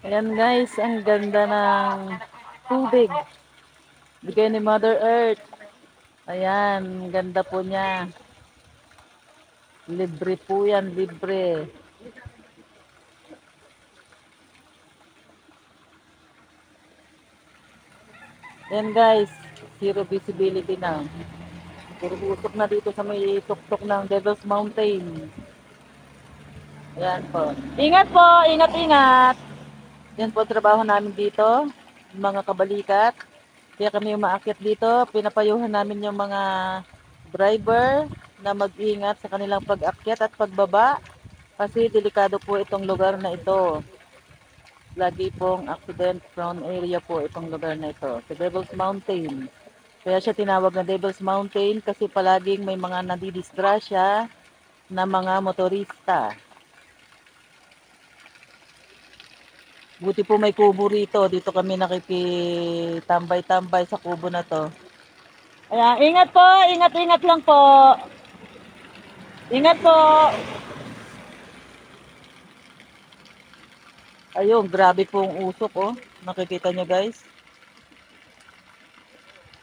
Ayan guys, ang ganda ng tubig. Bigay ni Mother Earth. Ayan, ganda po niya. Libre po yan, libre. Ayan guys, zero visibility na. Puro usok na dito sa may tuktok ng Devil's Mountain. Ayan po. Ingat po, ingat, ingat. Yan po trabaho namin dito, mga kabalikat. Kaya kami umaakyat dito, pinapayuhan namin yung mga driver na mag-ingat sa kanilang pag-akyat at pagbaba kasi delikado po itong lugar na ito. Lagi pong accident prone area po itong lugar na ito, sa Devil's Mountain. Kaya siya tinawag na Devil's Mountain kasi palaging may mga nadidisgrasya na mga motorista. Buti po may kubo rito. Dito kami nakikitambay-tambay sa kubo na to. Ayan, ingat po, ingat-ingat lang po. Ingat po. Ayun, grabe pong usok oh. Nakikita nyo guys.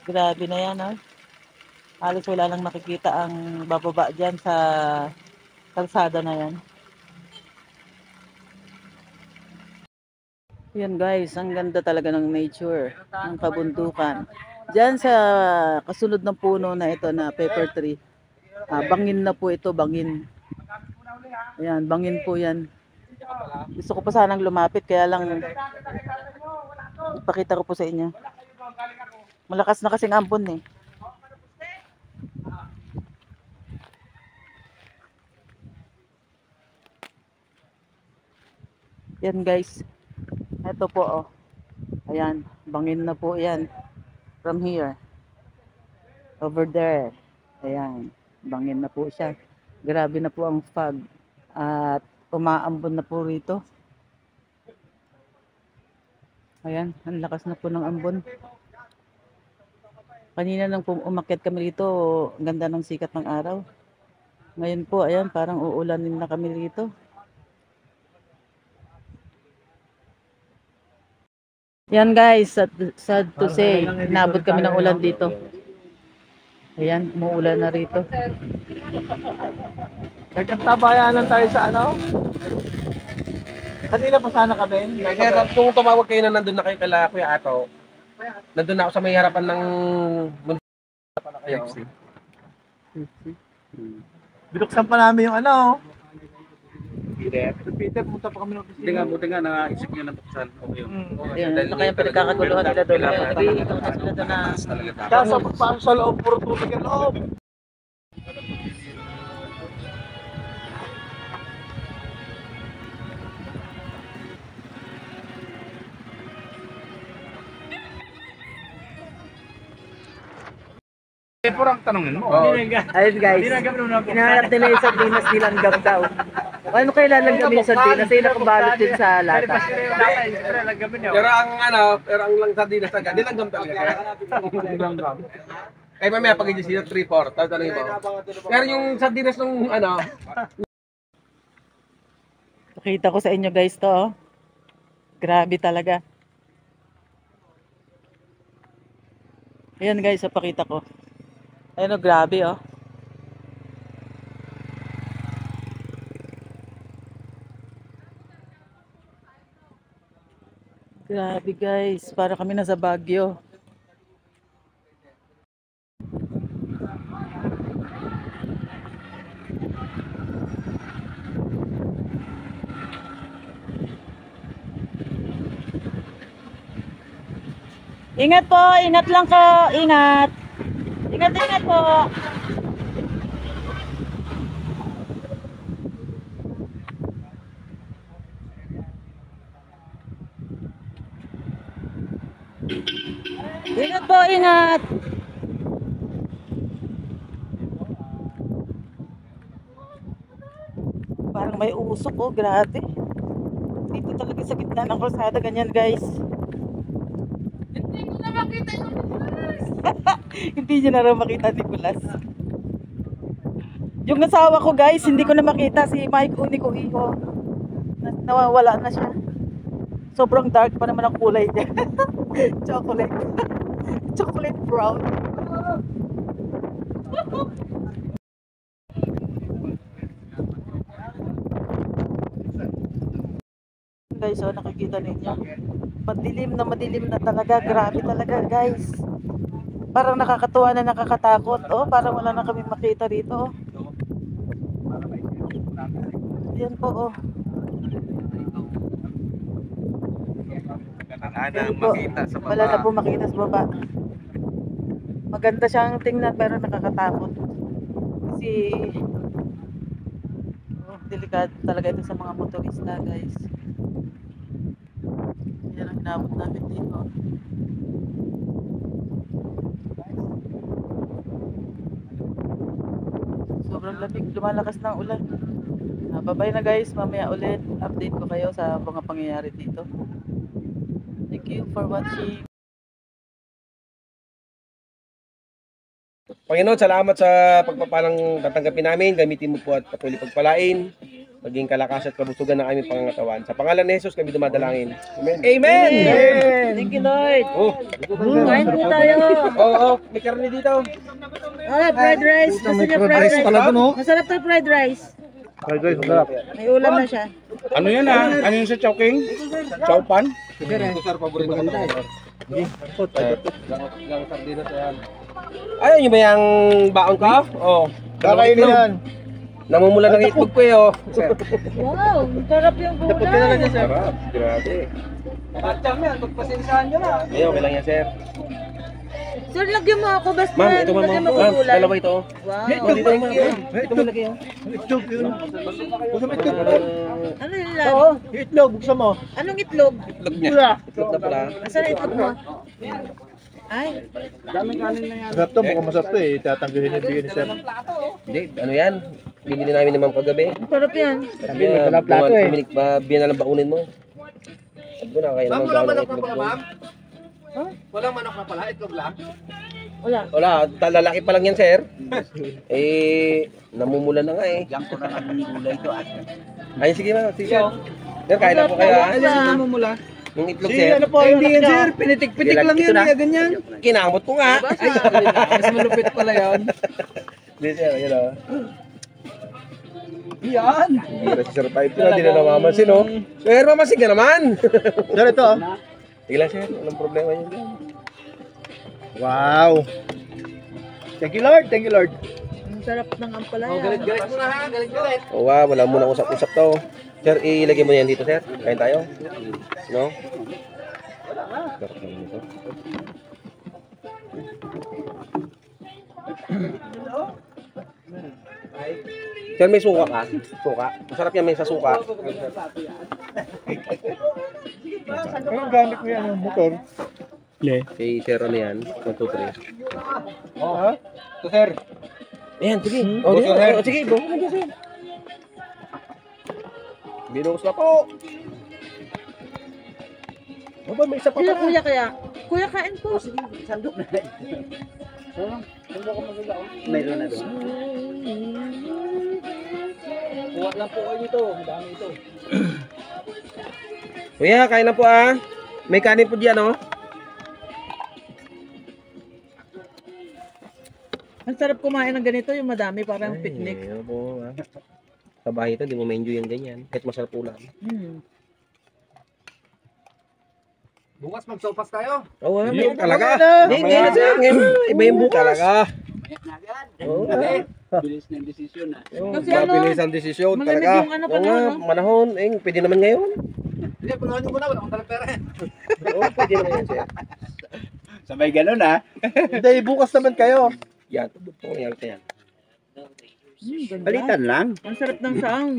Grabe na yan oh. Halos wala lang makikita ang bababa dyan sa kalsada na yan. Yan guys, ang ganda talaga ng nature, ng kabundukan. Diyan sa kasunod ng puno na ito na pepper tree, bangin na po ito, bangin. Ayan, bangin po yan. Gusto ko pa sanang lumapit, kaya lang ipakita ko po sa inyo. Malakas na kasing ambon eh. Yan guys. Ito po oh. Ayan, bangin na po yan. From here. Over there. Ayan, bangin na po siya. Grabe na po ang fog. At umaambon na po rito. Ayan, ang lakas na po ng ambon. Kanina nang umakyat kami rito, ang ganda ng sikat ng araw. Ngayon po, ayan, parang uulanin na kami rito. Yan guys, sad to say, nabot kami ng ulan dito. Ayan, umuulan na rito. Nagkatabayanan tayo sa ano? Kanina pa sana kami. Kaya kung tumawag kayo na nandun na kayo kala Kuya Ato, nandun na ako sa may harapan ng KFC. Binuksan pa namin yung ano. Peter, punta pa kami ng opisina. Buti nga naisip niya na buksan. Okay yun. Ayan, na kaya pinagkakaguluhan nila doon. Ikaw na sila doon na. Kaso paano sa loob, puro tubig ang loob. Puro ang tanongin mo. Ayun guys, hinahanap nila yung sardinas nilanggam daw. Ano kayo lalanggamin yung sardinas? Ay nakabalot din sa lata. Pero ang lang sardinas talaga, nilanggam talaga. Nilanggam. Kaya mamaya pag-i-gis nyo, 3-4, tapos tanongin mo. Pero yung sardinas nung Pakita ko sa inyo guys to oh. Grabe talaga. Ayan guys, pakita ko. Ayun oh, grabe oh. Grabe guys, para kami nasa Baguio. Ingat po, ingat lang po, ingat. Ingat po. Ingat po, ingat. Parang may usok oh, grabe. Dito talaga sa gitna ng kalsada ganyan guys. Hindi ko na makita yung Nicolas. Hindi niya na rin makita Nicolas. Yung asawa ko guys, hindi ko na makita si Mike Unico Iho. Nawawala na siya. Sobrang dark pa naman ang kulay niya. Chocolate. Chocolate brown. Guys, oh, nakikita ninyo. Madilim na talaga. Grabe talaga, guys. Parang nakakatuwa na nakakatakot. Oh, parang wala na kami makita dito. Yan po, oh. Yan po. Wala na po makita sa baba. Maganda siyang tingnan pero nakakatakot. Kasi delikado talaga ito sa mga motorista, guys. Yan ang hinabot namin dito. Sobrang lamig, lumalakas na ang ulan. Bye-bye na guys, mamaya ulit update ko kayo sa mga pangyayari dito. Thank you for watching. Panginoon, salamat sa pagpapalang tatanggapin namin. Gamitin mo po at patuloy pagpalain. Maging kalakas at kabusugan ng aming pangangatawan. Sa pangalan ni Jesus kami dumadalangin. Amen. Amen! Thank you, Lord. Kain po tayo. Oo, may karne dito. Fried rice. Gusto niya fried rice. Masarap to fried rice. Fried rice, masarap. May ulam na siya. Ano yan ah? Ano yung sa Chowking? Chowpan? Ayaw nyo ba yung baon ko? Oo. Kakainin yan. Namumula ng itlog ko eh, oh. Wow, sarap yung gulay. Sarap, grabe. Ayun, okay lang yan, sir. Sir, lagyan mo ako basta. Ma'am, ito ma'am. Lagyan mo Ma'am, gulay. dalawa ito. Wow. Dito ma'am. Ito mo lagi, oh. Ano yun lang? Itlog, buksan mo. Anong itlog? Itlog niya. Itlog na pala. Asan itlog mo? Ay, Masarap to, mukhang masarap to eh. Tatanggalin yung bigyan ni Sir. Hindi, ano yan? Binili namin naman kagabi. sarap yan. Sabi niya, plato eh. Biyan na lang baunin mo. Sabi ko na, kaya naman gano'n ang itlog ko. Walang manok na pala, itlog lang. Wala. Wala, lalaki pa lang yan, sir. Eh, namumula na nga eh. Diyan ko na lang gulay ito at Ay, sige ma'am, sige. Sir, kain na po kayo ha. Wala. Yung itlog, sir. Ano po, hindi yan Sir. Pinitik-pitik lang yan, kaya ganyan. Kinamot ko nga. mas malupit pala yan. Hindi, sir, yun o. Yan! Hindi na si Sir Pipe na, hindi na namamansin, no? Sir, mamasin ka naman. Sir, ito oh. Sige lang, sir. Walang problema yun dyan. Wow. Thank you Lord, thank you Lord. Ang sarap ng ampalaya. Galit mo na ha, galit. O, wow, wala muna usap-usap to. Sir, ilagay mo yan dito, sir. Kain tayo. No? Sarap naman ito. Sir, may suka ka? Suka? Masarap yan, may sa suka. Anong gamit mo yan, motor? Kay Sir, ano yan? 1, 2, 3. Ha? Ito Sir. Ayan, sige. O, di, sir. sige, bukas na dyan, sir. Binuhos na po. Aba, may isa pa Sila pala. kuya kaya. Kuya, kain po. Sandok na. Mayroon na doon. Kuha lang po kayo dito, dami ito. Kuya, kain na po ah. May kanin po diyan, oh. Ang sarap kumain ng ganito, yung madami, parang picnic. Ay, ano po, ah. Sa bahay ito, di mo ma-enjoy yung ganyan. Kahit masarap ulam. Bukas magsopas tayo. Oo, Hindi, talaga. talaga. Hindi, ngayon na sir. Ngayon, iba yung bukas. Talaga. Mayat na agad. Oo. Bilis ng desisyon na. Kasi ano, Mabilis ang desisyon malamig talaga. yung ano Oo panahon, nga, no? manahon. Eh, pwede naman ngayon. Hindi, punahan nyo muna, wala akong talang pera. Oo, pwede naman yan, sir. Sabay ganun ha. Hindi, bukas naman kayo. Yan, ito yan. ganda. Palitan lang. Ang sarap ng saang.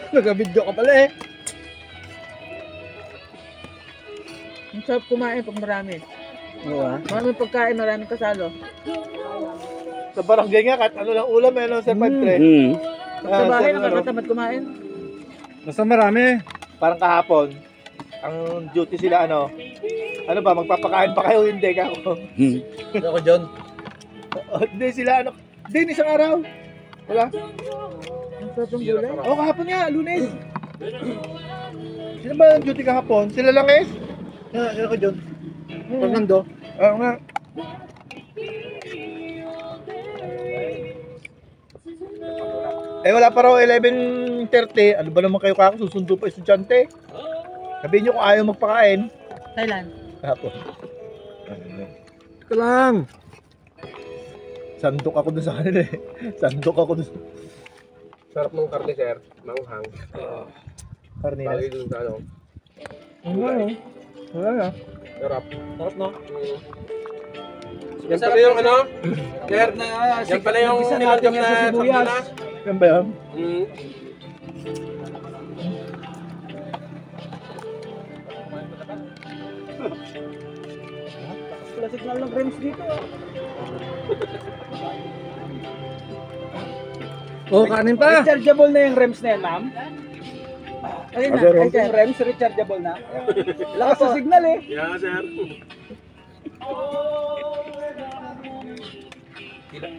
Nag-video ka pala eh. Ang sarap kumain pag marami. Oo ah. Maraming pagkain, maraming kasalo. Sa barangay nga, kahit ano lang ulam eh, no, Sir Padre. Sa bahay, nakakatamad kumain. Basta marami. Parang kahapon, ang duty sila ano ba, magpapakain pa kayo, hindi ka ako. Ako, John. Hindi sila ano, hindi isang araw. Wala. Ang sarap ng gulay. Oo, kahapon nga, Lunes. Sino ba ang duty kahapon? Sila lang eh. Sino ko, John? Fernando. Oo nga. Eh wala pa raw 11:30. Ano ba naman kayo susundo pa estudyante? Sabihin nyo kung ayaw magpakain. Thailand. Kahapon. Ito lang. Sandok ako dun sa kanila eh. Sandok ako dun sa Sarap ng karne, sir. Manghang. karnina. Bagay dun sa ano. Wala na. Sarap. Sarap no? Yan pala yung ano? Sir, yan pala yung nilagyan na sardinas. Yan ba yan? Wala signal ng rims dito. Oh, kanin pa. Rechargeable na yung rems na yan, ma'am. Ayun na, Sir, ay Yung sir. rems, rechargeable na. Lakas sa signal eh. Yeah, sir.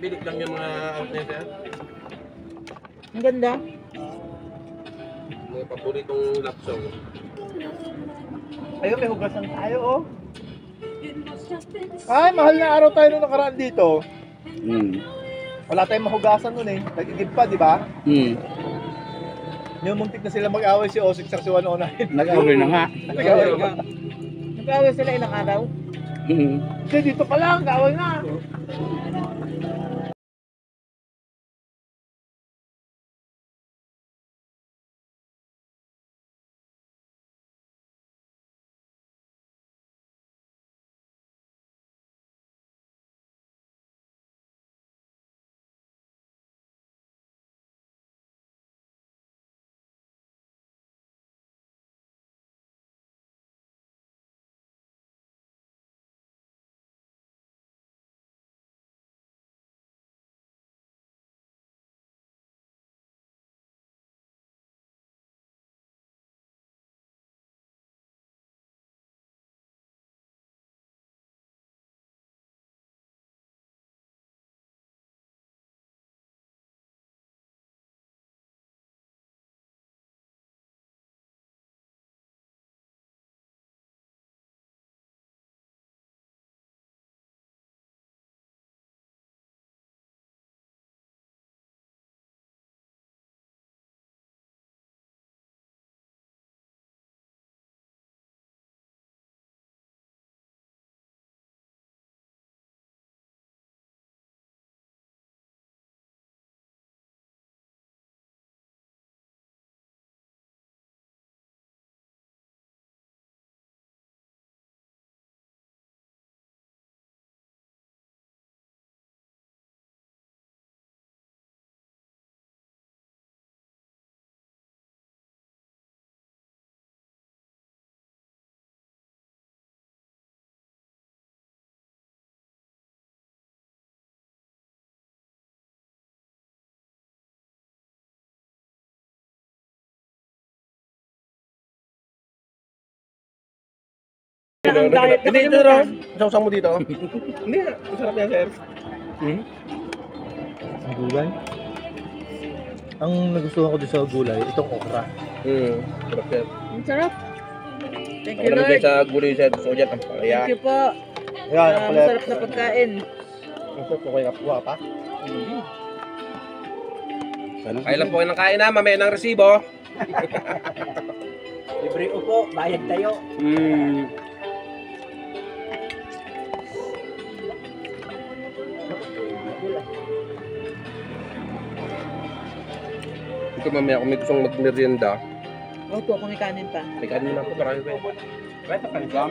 Bilik lang yung mga out na sir. Ang ganda. Mga paboritong lap song. Ayun, may hugasan tayo oh. Ay, mahal na araw tayo nung nakaraan dito. Wala tayong mahugasan nun eh. Nagigib pa, di ba? Yung muntik na sila mag-away si Osik sa si 109. Nag-away na nga. Nag-away na. Nag-away sila ilang araw. Hindi, dito pa lang, gawin na. Ang diet na Hindi, ito kalimutan. Sausang mo dito. Hindi, masarap yan, sir. Ang gulay. Ang nagustuhan ko dito sa gulay, itong okra. Sarap yan. Ang sarap. Thank Ako you, naman Lord. dyan sa gulay sir. Gusto ko dyan ang palaya. Thank you po. Yan, ang pala. Masarap na pagkain. Ang sarap ko kayo kapuha pa. Kaya lang po kayo ng kain na, mamaya ng resibo. Libre upo, bayad tayo. Ito mamaya kung may gustong mag-merienda. Opo, kung may kanin pa. May kanin na po, marami pa yun. Pwede ka,